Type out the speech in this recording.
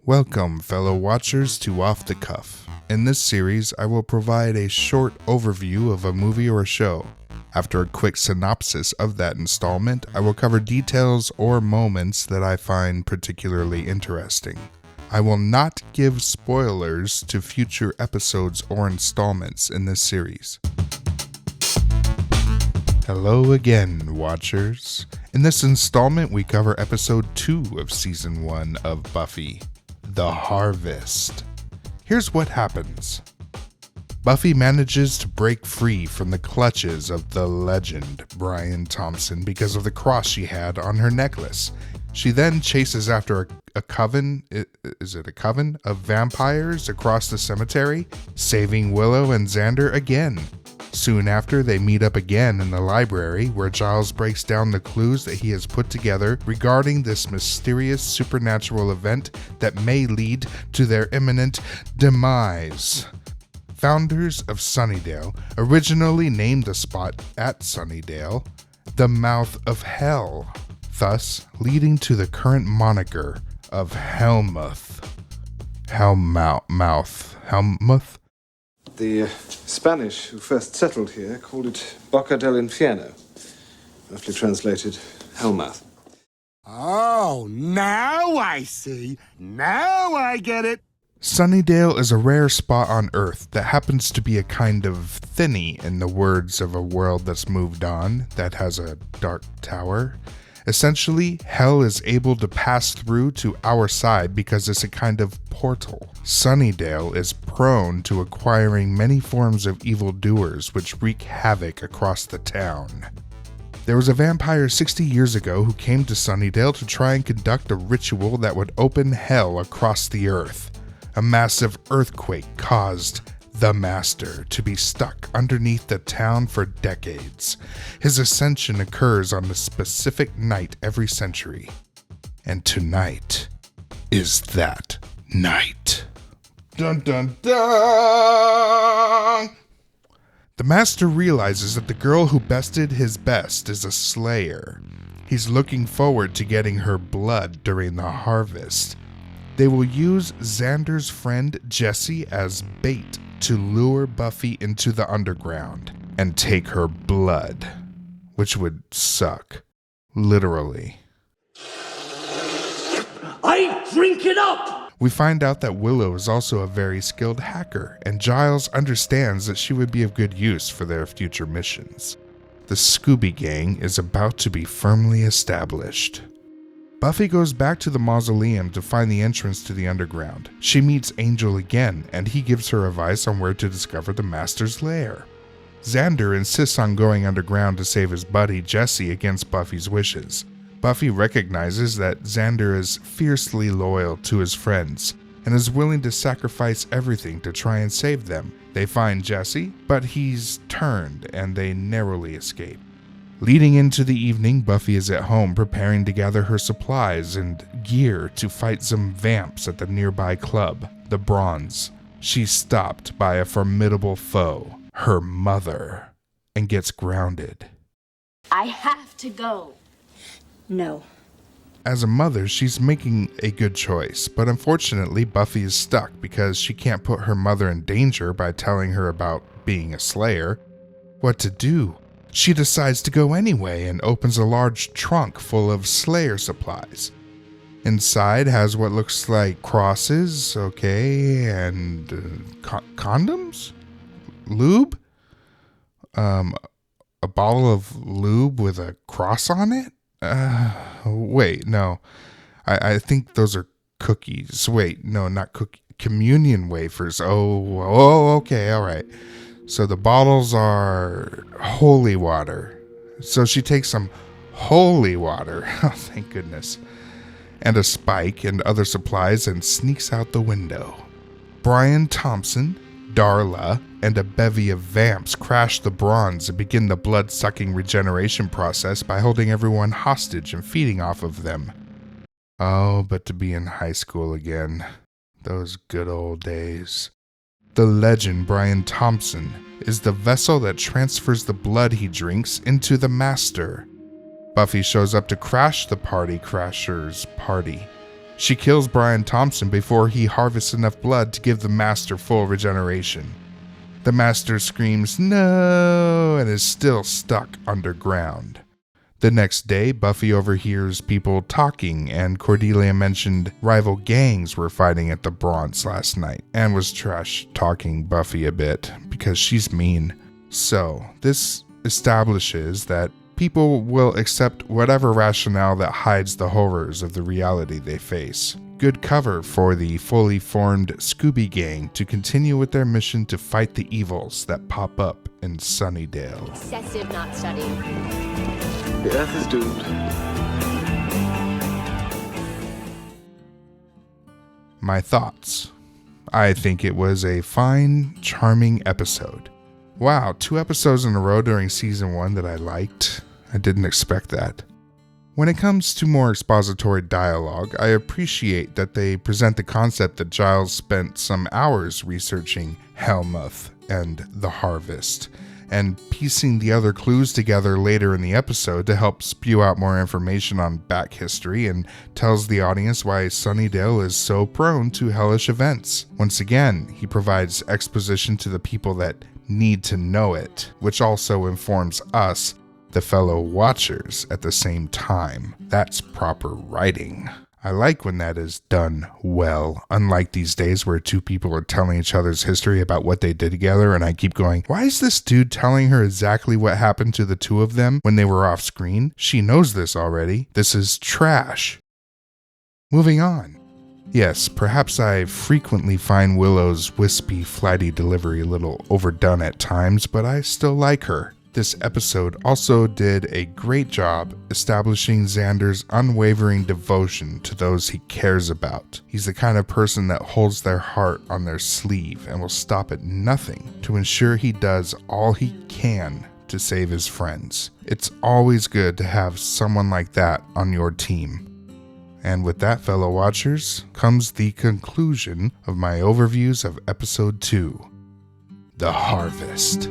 Welcome, fellow watchers, to Off the Cuff. In this series, I will provide a short overview of a movie or a show. After a quick synopsis of that installment, I will cover details or moments that I find particularly interesting. I will not give spoilers to future episodes or installments in this series. Hello again, watchers. In this installment, we cover episode 2 of season 1 of Buffy, The Harvest. Here's what happens. Buffy manages to break free from the clutches of the legend, Brian Thompson, because of the cross she had on her necklace. She then chases after a coven of vampires across the cemetery, saving Willow and Xander again. Soon after, they meet up again in the library, where Giles breaks down the clues that he has put together regarding this mysterious supernatural event that may lead to their imminent demise. Founders of Sunnydale originally named the spot at Sunnydale the Mouth of Hell, thus leading to the current moniker of Hellmouth. Hellmouth? The Spanish who first settled here called it Boca del Infierno, roughly translated Hellmouth. Oh, now I see. Now I get it. Sunnydale is a rare spot on Earth that happens to be a kind of thinny, in the words of a world that's moved on, that has a dark tower. Essentially, hell is able to pass through to our side because it's a kind of portal. Sunnydale is prone to acquiring many forms of evildoers which wreak havoc across the town. There was a vampire 60 years ago who came to Sunnydale to try and conduct a ritual that would open hell across the earth. A massive earthquake caused the Master to be stuck underneath the town for decades. His ascension occurs on a specific night every century. And tonight is that night. Dun dun dun! The Master realizes that the girl who bested his best is a slayer. He's looking forward to getting her blood during the harvest. They will use Xander's friend Jesse as bait to lure Buffy into the underground and take her blood, which would suck, literally. I drink it up! We find out that Willow is also a very skilled hacker, and Giles understands that she would be of good use for their future missions. The Scooby Gang is about to be firmly established. Buffy goes back to the mausoleum to find the entrance to the underground. She meets Angel again, and he gives her advice on where to discover the Master's lair. Xander insists on going underground to save his buddy Jesse against Buffy's wishes. Buffy recognizes that Xander is fiercely loyal to his friends, and is willing to sacrifice everything to try and save them. They find Jesse, but he's turned, and they narrowly escape. Leading into the evening, Buffy is at home preparing to gather her supplies and gear to fight some vamps at the nearby club, the Bronze. She's stopped by a formidable foe, her mother, and gets grounded. I have to go. No. As a mother, she's making a good choice, but unfortunately Buffy is stuck because she can't put her mother in danger by telling her about being a slayer. What to do? She decides to go anyway and opens a large trunk full of Slayer supplies. Inside has what looks like crosses, and condoms? Lube? A bottle of lube with a cross on it? Wait, no. I think those are cookies. Wait, no, not cookies. Communion wafers. Oh, okay, all right. So the bottles are holy water. So she takes some holy water, oh thank goodness, and a spike and other supplies and sneaks out the window. Brian Thompson, Darla, and a bevy of vamps crash the Bronze and begin the blood-sucking regeneration process by holding everyone hostage and feeding off of them. Oh, but to be in high school again. Those good old days. The legend Brian Thompson is the vessel that transfers the blood he drinks into the Master. Buffy shows up to crash the party crasher's party. She kills Brian Thompson before he harvests enough blood to give the Master full regeneration. The Master screams no and is still stuck underground. The next day, Buffy overhears people talking, and Cordelia mentioned rival gangs were fighting at the Bronx last night and was trash-talking Buffy a bit because she's mean. So, this establishes that people will accept whatever rationale that hides the horrors of the reality they face. Good cover for the fully formed Scooby Gang to continue with their mission to fight the evils that pop up in Sunnydale. Excessive not studying. The Earth is doomed. My thoughts. I think it was a fine, charming episode. Wow, 2 episodes in a row during season 1 that I liked. I didn't expect that. When it comes to more expository dialogue, I appreciate that they present the concept that Giles spent some hours researching Helmuth and the Harvest, and piecing the other clues together later in the episode to help spew out more information on back history and tells the audience why Sunnydale is so prone to hellish events. Once again, he provides exposition to the people that need to know it, which also informs us, the fellow watchers, at the same time. That's proper writing. I like when that is done well, unlike these days where 2 people are telling each other's history about what they did together, and I keep going, why is this dude telling her exactly what happened to the 2 of them when they were off screen? She knows this already. This is trash. Moving on. Yes, perhaps I frequently find Willow's wispy, flighty delivery a little overdone at times, but I still like her. This episode also did a great job establishing Xander's unwavering devotion to those he cares about. He's the kind of person that holds their heart on their sleeve and will stop at nothing to ensure he does all he can to save his friends. It's always good to have someone like that on your team. And with that, fellow watchers, comes the conclusion of my overviews of episode 2, The Harvest.